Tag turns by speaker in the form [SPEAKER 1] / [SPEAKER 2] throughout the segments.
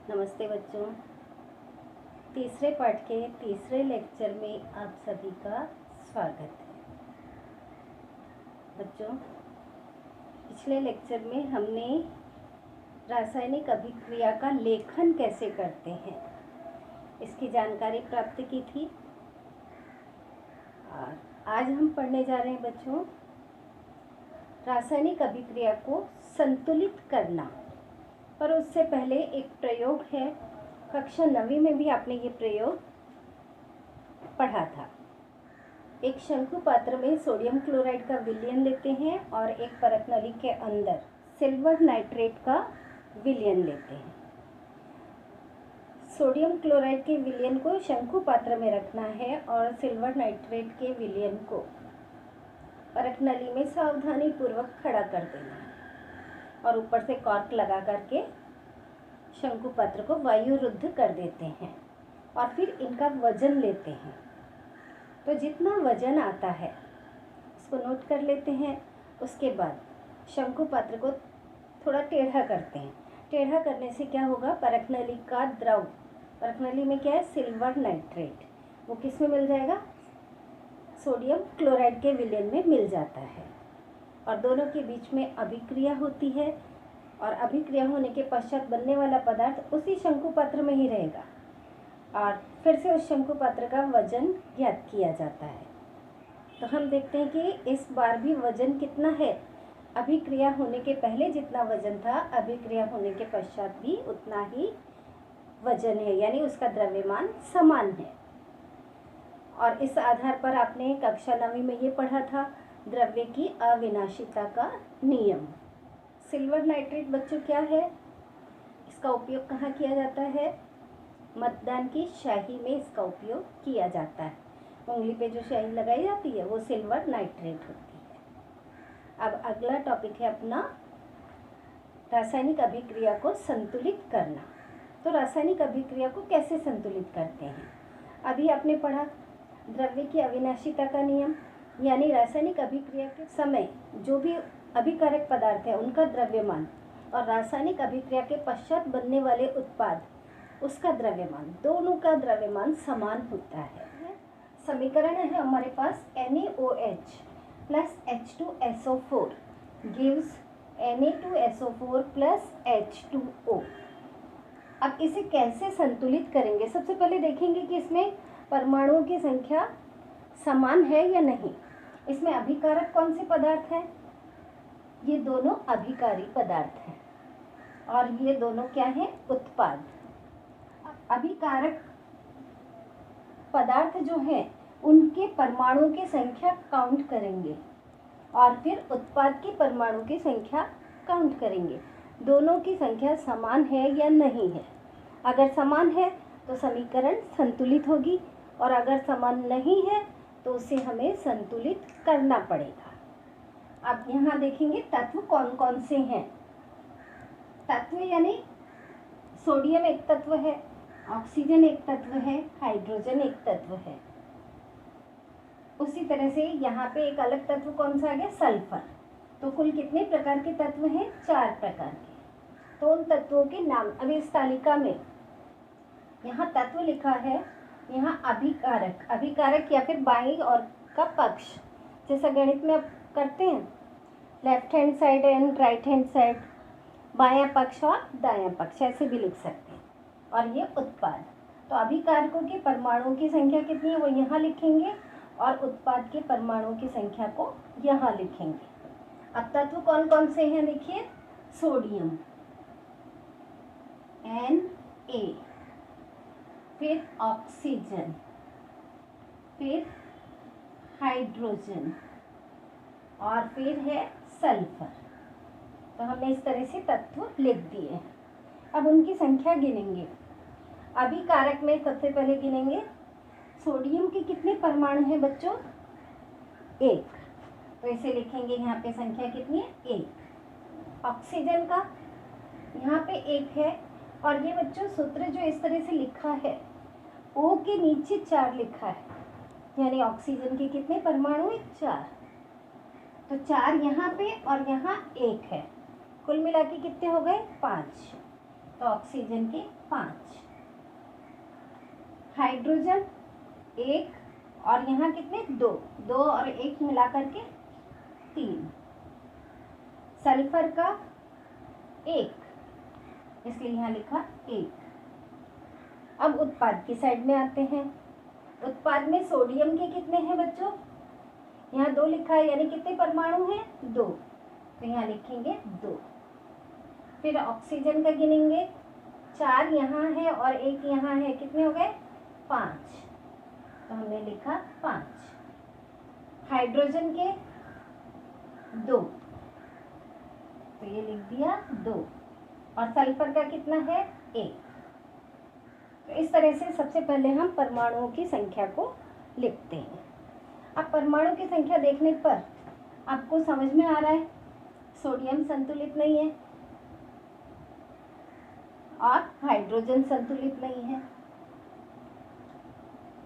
[SPEAKER 1] नमस्ते बच्चों। तीसरे पाठ के तीसरे लेक्चर में आप सभी का स्वागत है। बच्चों, पिछले लेक्चर में हमने रासायनिक अभिक्रिया का लेखन कैसे करते हैं इसकी जानकारी प्राप्त की थी। और आज हम पढ़ने जा रहे हैं बच्चों, रासायनिक अभिक्रिया को संतुलित करना। पर उससे पहले एक प्रयोग है, कक्षा 9वीं में भी आपने ये प्रयोग पढ़ा था। एक शंकु पात्र में सोडियम क्लोराइड का विलयन लेते हैं और एक परत नली के अंदर सिल्वर नाइट्रेट का विलयन लेते हैं। सोडियम क्लोराइड के विलयन को शंकु पात्र में रखना है और सिल्वर नाइट्रेट के विलयन को परत नली में सावधानी पूर्वक खड़ा कर देना है और ऊपर से कॉर्क लगा करके शंकु पात्र को वायु रुद्ध कर देते हैं और फिर इनका वजन लेते हैं। तो जितना वजन आता है उसको नोट कर लेते हैं। उसके बाद शंकु पात्र को थोड़ा टेढ़ा करते हैं। टेढ़ा करने से क्या होगा, परत नली का द्रव, परत नली में क्या है, सिल्वर नाइट्रेट, वो किस में मिल जाएगा, सोडियम क्लोराइड के विलयन में मिल जाता है और दोनों के बीच में अभिक्रिया होती है और अभिक्रिया होने के पश्चात बनने वाला पदार्थ उसी शंकु पात्र में ही रहेगा और फिर से उस शंकु पात्र का वजन ज्ञात किया जाता है। तो हम देखते हैं कि इस बार भी वजन कितना है, अभिक्रिया होने के पहले जितना वजन था अभिक्रिया होने के पश्चात भी उतना ही वजन है, यानी उसका द्रव्यमान समान है। और इस आधार पर आपने कक्षा 9वीं में ये पढ़ा था, द्रव्य की अविनाशिता का नियम। सिल्वर नाइट्रेट बच्चों क्या है, इसका उपयोग कहाँ किया जाता है, मतदान की स्याही में इसका उपयोग किया जाता है। उंगली पे जो स्याही लगाई जाती है वो सिल्वर नाइट्रेट होती है। अब अगला टॉपिक है अपना रासायनिक अभिक्रिया को संतुलित करना। तो रासायनिक अभिक्रिया को कैसे संतुलित करते हैं, अभी आपने पढ़ा द्रव्य की अविनाशिता का नियम, यानी रासायनिक अभिक्रिया के समय जो भी अभिकारक पदार्थ है उनका द्रव्यमान और रासायनिक अभिक्रिया के पश्चात बनने वाले उत्पाद उसका द्रव्यमान, दोनों का द्रव्यमान समान होता है। समीकरण है हमारे पास NaOH plus H2SO4 gives Na2SO4 plus H2O। अब इसे कैसे संतुलित करेंगे, सबसे पहले देखेंगे कि इसमें परमाणुओं की संख्या समान है या नहीं। इसमें अभिकारक कौन से पदार्थ हैं, ये दोनों अभिकारी पदार्थ हैं और ये दोनों क्या हैं, उत्पाद। अभिकारक पदार्थ जो हैं उनके परमाणुओं की संख्या काउंट करेंगे और फिर उत्पाद की परमाणु की संख्या काउंट करेंगे, दोनों की संख्या समान है या नहीं है। अगर समान है तो समीकरण संतुलित होगी और अगर समान नहीं है तो उसे हमें संतुलित करना पड़ेगा। अब यहाँ देखेंगे तत्व कौन कौन से हैं। तत्व यानी सोडियम एक तत्व है, ऑक्सीजन एक तत्व है, हाइड्रोजन एक तत्व है। उसी तरह से यहाँ पे एक अलग तत्व कौन सा आ गया, सल्फर। तो कुल कितने प्रकार के तत्व हैं, 4 प्रकार के। तो उन तत्वों के नाम अभी इस तालिका में यहाँ तत्व लिखा है, यहाँ अभिकारक, अभिकारक या फिर बाईं और का पक्ष, जैसा गणित में आप करते हैं left hand side and right hand side, बायां पक्ष और दायां पक्ष, ऐसे भी लिख सकते हैं। और ये उत्पाद, तो अभिकारकों के परमाणुओं की संख्या कितनी है वो यहाँ लिखेंगे और उत्पाद के परमाणुओं की संख्या को यहाँ लिखेंगे। अब तत्व कौन कौन से हैं देखिए, सोडियम Na, फिर ऑक्सीजन, फिर हाइड्रोजन और फिर है सल्फर। तो हमने इस तरह से तत्व लिख दिए हैं। अब उनकी संख्या गिनेंगे। अभिकारक में सबसे पहले गिनेंगे सोडियम के कितने परमाणु हैं बच्चों, 1, तो इसे लिखेंगे यहाँ पे संख्या कितनी है, 1। ऑक्सीजन का यहाँ पे 1 है और ये बच्चों सूत्र जो इस तरह से लिखा है O के नीचे 4 लिखा है, यानी ऑक्सीजन के कितने परमाणु हैं, 4। तो 4 यहाँ पे और यहाँ 1 है, कुल मिला के कितने हो गए, 5। तो ऑक्सीजन के 5, हाइड्रोजन 1 और यहाँ कितने 2, 2 और 1 मिला करके 3, सल्फर का 1, इसलिए यहाँ लिखा 1। अब उत्पाद की साइड में आते हैं। उत्पाद में सोडियम के कितने हैं बच्चों? यहाँ 2 लिखा है, यानी कितने परमाणु हैं? 2, तो यहाँ लिखेंगे 2। फिर ऑक्सीजन का गिनेंगे, 4 यहाँ है और 1 यहाँ है, कितने हो गए? 5, तो हमने लिखा 5। हाइड्रोजन के 2, तो ये लिख दिया 2, और सल्फर का कितना है? 1। तो इस तरह से सबसे पहले हम परमाणुओं की संख्या को लिखते हैं। अब परमाणु की संख्या देखने पर आपको समझ में आ रहा है सोडियम संतुलित नहीं है और हाइड्रोजन संतुलित नहीं है।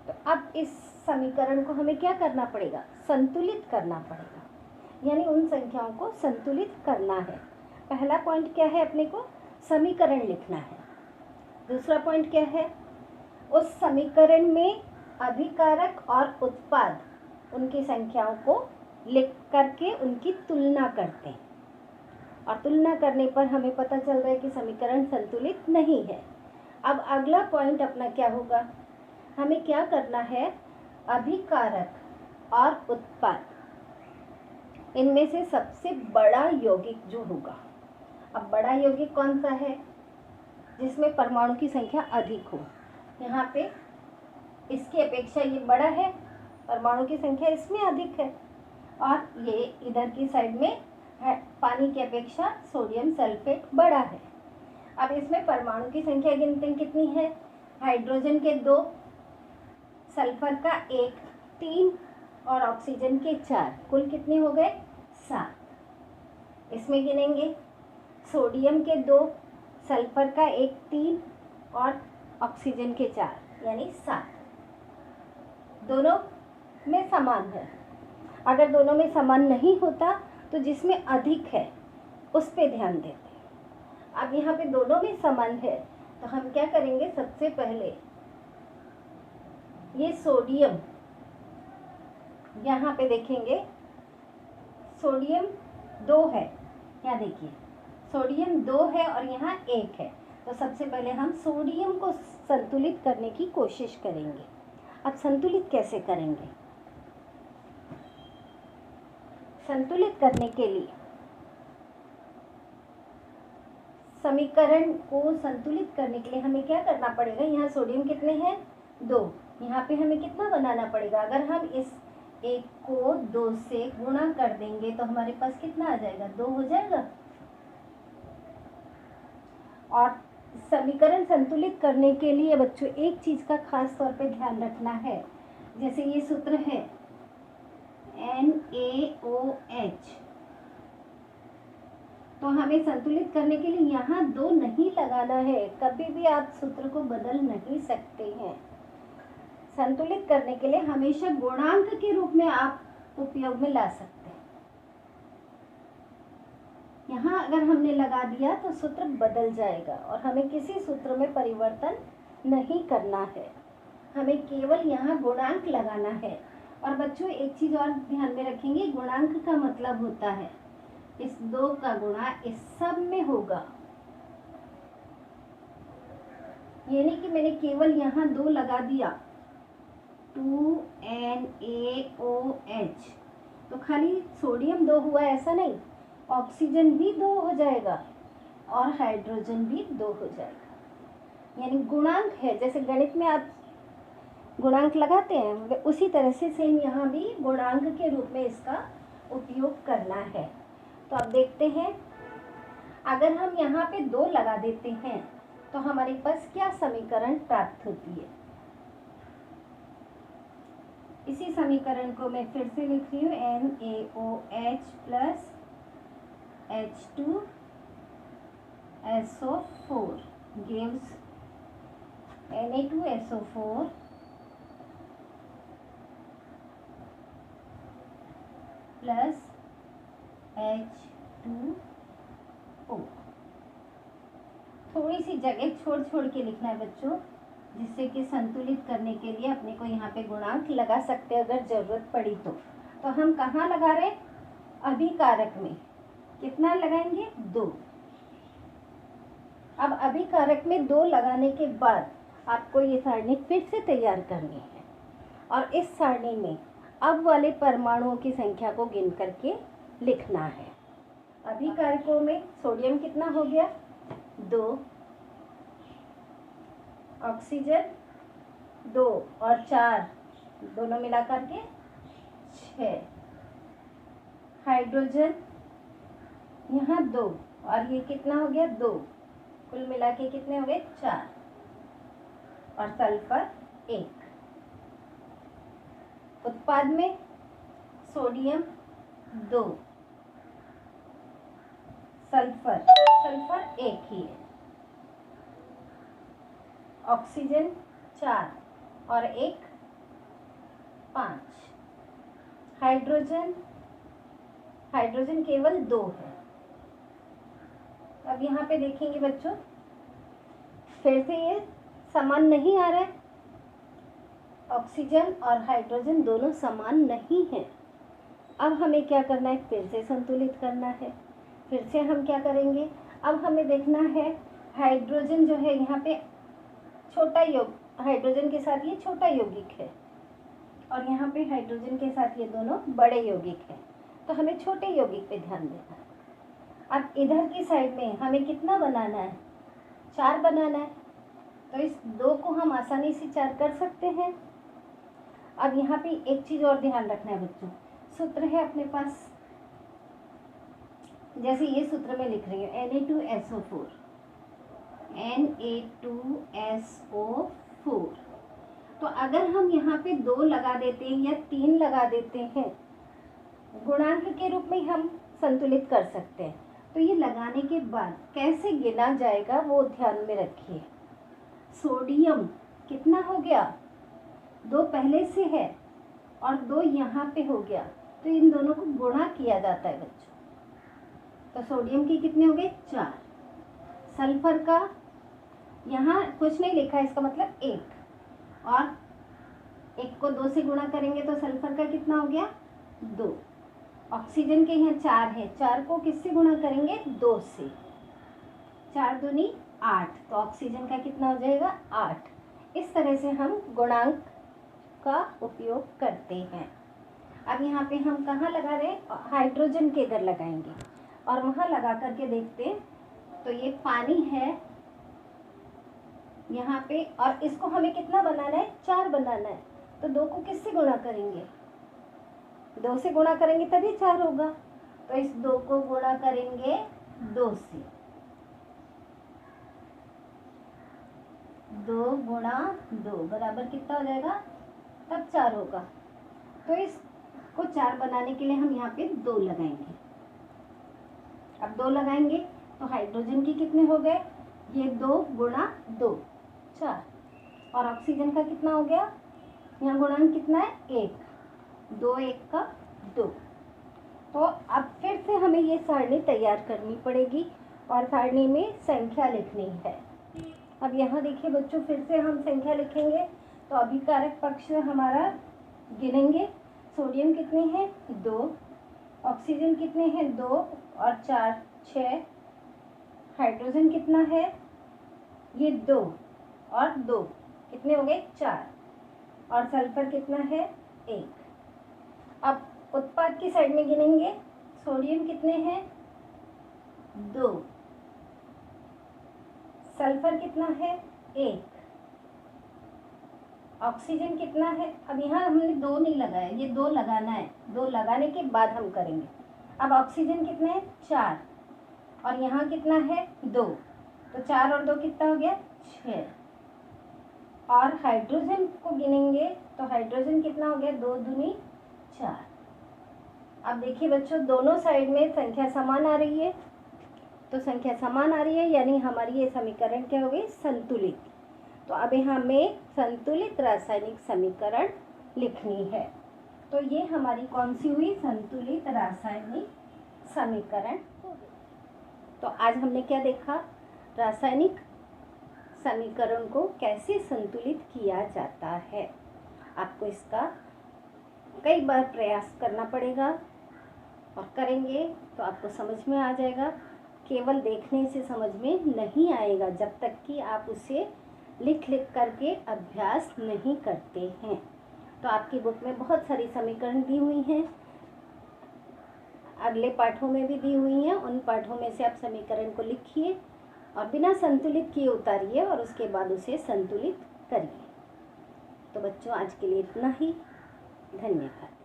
[SPEAKER 1] तो अब इस समीकरण को हमें क्या करना पड़ेगा? संतुलित करना पड़ेगा, यानी उन संख्याओं को संतुलित करना है। पहला पॉइंट क्या है? अपने को समीकरण लिखना है। दूसरा पॉइंट क्या है? उस समीकरण में अभिकारक और उत्पाद उनकी संख्याओं को लिख करके उनकी तुलना करते हैं, और तुलना करने पर हमें पता चल रहा है कि समीकरण संतुलित नहीं है। अब अगला पॉइंट अपना क्या होगा? हमें क्या करना है? अभिकारक और उत्पाद, इनमें से सबसे बड़ा यौगिक जो होगा। अब बड़ा यौगिक कौन सा है? जिसमें परमाणु की संख्या अधिक हो। यहाँ पे इसकी अपेक्षा ये बड़ा है, परमाणु की संख्या इसमें अधिक है, और ये इधर की साइड में है, पानी की अपेक्षा सोडियम सल्फेट बड़ा है। अब इसमें परमाणु की संख्या गिनते हैं कितनी है? हाइड्रोजन के 2, सल्फर का 1, 3 और ऑक्सीजन के 4, कुल कितने हो गए? 7। इसमें गिनेंगे सोडियम के 2, सल्फर का 1, 3 और ऑक्सीजन के 4, यानी 7। दोनों में समान है। अगर दोनों में समान नहीं होता तो जिसमें अधिक है उस पे ध्यान देते हैं। अब यहाँ पे दोनों में समान है, तो हम क्या करेंगे? सबसे पहले ये सोडियम, यहाँ पे देखेंगे सोडियम 2 है, यहाँ देखिए सोडियम 2 है और यहाँ 1 है, तो सबसे पहले हम सोडियम को संतुलित करने की कोशिश करेंगे। अब संतुलित कैसे करेंगे? संतुलित करने के लिए समीकरण को संतुलित करने के लिए हमें क्या करना पड़ेगा? यहाँ सोडियम कितने हैं? 2, यहाँ पे हमें कितना बनाना पड़ेगा? अगर हम इस 1 को 2 से गुणा कर देंगे तो हमारे पास कितना आ जाएगा? 2 हो जाएगा। और समीकरण संतुलित करने के लिए बच्चों एक चीज़ का खास तौर पे ध्यान रखना है। जैसे ये सूत्र है NaOH, तो हमें संतुलित करने के लिए यहाँ 2 नहीं लगाना है। कभी भी आप सूत्र को बदल नहीं सकते हैं। संतुलित करने के लिए हमेशा गुणांक के रूप में आप उपयोग में ला सकते हैं। यहाँ अगर हमने लगा दिया तो सूत्र बदल जाएगा, और हमें किसी सूत्र में परिवर्तन नहीं करना है। हमें केवल यहाँ गुणांक लगाना है। और बच्चों एक चीज़ और ध्यान में रखेंगे, गुणांक का मतलब होता है इस 2 का गुणा इस सब में होगा। ये नहीं कि मैंने केवल यहाँ 2 लगा दिया 2NaOH, तो खाली सोडियम 2 हुआ, ऐसा नहीं। ऑक्सीजन भी 2 हो जाएगा और हाइड्रोजन भी 2 हो जाएगा। यानी गुणांक है, जैसे गणित में आप गुणांक लगाते हैं उसी तरह से सेम यहाँ भी गुणांक के रूप में इसका उपयोग करना है। तो अब देखते हैं, अगर हम यहाँ पे 2 लगा देते हैं तो हमारे पास क्या समीकरण प्राप्त होती है? इसी समीकरण को मैं फिर से लिख रही हूँ, NaOH plus H2SO4 gives Na2SO4 plus H2O। थोड़ी सी जगह छोड़ छोड़ के लिखना है बच्चों, जिससे कि संतुलित करने के लिए अपने को यहाँ पे गुणांक लगा सकते हैं अगर ज़रूरत पड़ी तो हम कहाँ लगा रहे हैं? अभिकारक में। कितना लगाएंगे? 2। अब अभिकारक में 2 लगाने के बाद आपको ये सारणी फिर से तैयार करनी है और इस सारणी में अब वाले परमाणुओं की संख्या को गिन करके लिखना है। अभिकारकों में सोडियम कितना हो गया? 2, ऑक्सीजन 2 और 4 दोनों मिला करके 6, हाइड्रोजन यहाँ 2 और ये कितना हो गया? 2, कुल मिला के कितने हो गए? 4, और सल्फर 1। उत्पाद में सोडियम 2, सल्फर 1 ही है, ऑक्सीजन 4 और 1 5, हाइड्रोजन केवल 2 है। अब यहाँ पे देखेंगे बच्चों, फिर से ये समान नहीं आ रहा है, ऑक्सीजन और हाइड्रोजन दोनों समान नहीं हैं। अब हमें क्या करना है? फिर से संतुलित करना है। फिर से हम क्या करेंगे? अब हमें देखना है हाइड्रोजन जो है यहाँ पे छोटा हाइड्रोजन के साथ ये छोटा यौगिक है और यहाँ पे हाइड्रोजन के साथ ये दोनों बड़े यौगिक हैं, तो हमें छोटे यौगिक पे ध्यान देना है। अब इधर की साइड में हमें कितना बनाना है? 4 बनाना है, तो इस 2 को हम आसानी से 4 कर सकते हैं। अब यहाँ पे एक चीज़ और ध्यान रखना है बच्चों, सूत्र है अपने पास, जैसे ये सूत्र में लिख रही हूँ Na2SO4, Na2SO4। तो अगर हम यहाँ पे 2 लगा देते हैं या 3 लगा देते हैं, गुणांक के रूप में हम संतुलित कर सकते हैं। तो ये लगाने के बाद कैसे गिना जाएगा वो ध्यान में रखिए। सोडियम कितना हो गया? 2 पहले से है और 2 यहाँ पे हो गया, तो इन दोनों को गुणा किया जाता है बच्चों। तो सोडियम की कितने हो गए? 4। सल्फर का यहाँ कुछ नहीं लिखा है, इसका मतलब 1, और 1 को 2 से गुणा करेंगे तो सल्फर का कितना हो गया? 2। ऑक्सीजन के यहाँ 4 है, 4 को किससे गुणा करेंगे? 2 से। 4 दूनी 8, तो ऑक्सीजन का कितना हो जाएगा? 8। इस तरह से हम गुणांक का उपयोग करते हैं। अब यहाँ पे हम कहाँ लगा रहे हैं? हाइड्रोजन के इधर लगाएंगे और वहाँ लगा करके देखते हैं। तो ये पानी है यहाँ पे, और इसको हमें कितना बनाना है? 4 बनाना है। तो 2 को किससे गुणा करेंगे? 2 से गुणा करेंगे तभी 4 होगा। तो इस 2 को गुणा करेंगे 2 से, 2 गुणा 2 बराबर कितना हो जाएगा? तब 4 होगा। तो इसको 4 बनाने के लिए हम यहाँ पे 2 लगाएंगे। अब 2 लगाएंगे तो हाइड्रोजन की कितने हो गए? ये 2 गुणा 2 4, और ऑक्सीजन का कितना हो गया? यहाँ गुणांक कितना है? 1, 2 1 का 2। तो अब फिर से हमें ये सारणी तैयार करनी पड़ेगी और सारणी में संख्या लिखनी है। अब यहाँ देखिए बच्चों, फिर से हम संख्या लिखेंगे। तो अभिकारक पक्ष हमारा गिनेंगे। सोडियम कितने हैं? 2, ऑक्सीजन कितने हैं? 2 और 4 6, हाइड्रोजन कितना है? ये 2 और 2 कितने हो गए? 4, और सल्फर कितना है? 1। अब उत्पाद की साइड में गिनेंगे। सोडियम कितने हैं? 2, सल्फर कितना है? 1, ऑक्सीजन कितना है? अब यहाँ हमने 2 नहीं लगाया, ये 2 लगाना है, 2 लगाने के बाद हम करेंगे। अब ऑक्सीजन कितने हैं? 4, और यहाँ कितना है? 2, तो 4 और 2 कितना हो गया? 6, और हाइड्रोजन को गिनेंगे तो हाइड्रोजन कितना हो गया? 2 दूनी 4। अब देखिए बच्चों, दोनों साइड में संख्या समान आ रही है, तो संख्या समान आ रही है यानी हमारी ये समीकरण क्या हो गई? संतुलित। तो अब हमें संतुलित रासायनिक समीकरण लिखनी है। तो ये हमारी कौन सी हुई? संतुलित रासायनिक समीकरण। तो आज हमने क्या देखा? रासायनिक समीकरण को कैसे संतुलित किया जाता है। आपको इसका कई बार प्रयास करना पड़ेगा और करेंगे तो आपको समझ में आ जाएगा। केवल देखने से समझ में नहीं आएगा जब तक कि आप उसे लिख करके अभ्यास नहीं करते हैं। तो आपकी बुक में बहुत सारी समीकरण दी हुई हैं, अगले पाठों में भी दी हुई हैं। उन पाठों में से आप समीकरण को लिखिए और बिना संतुलित किए उतारिए और उसके बाद उसे संतुलित करिए। तो बच्चों, आज के लिए इतना ही। धन्यवाद।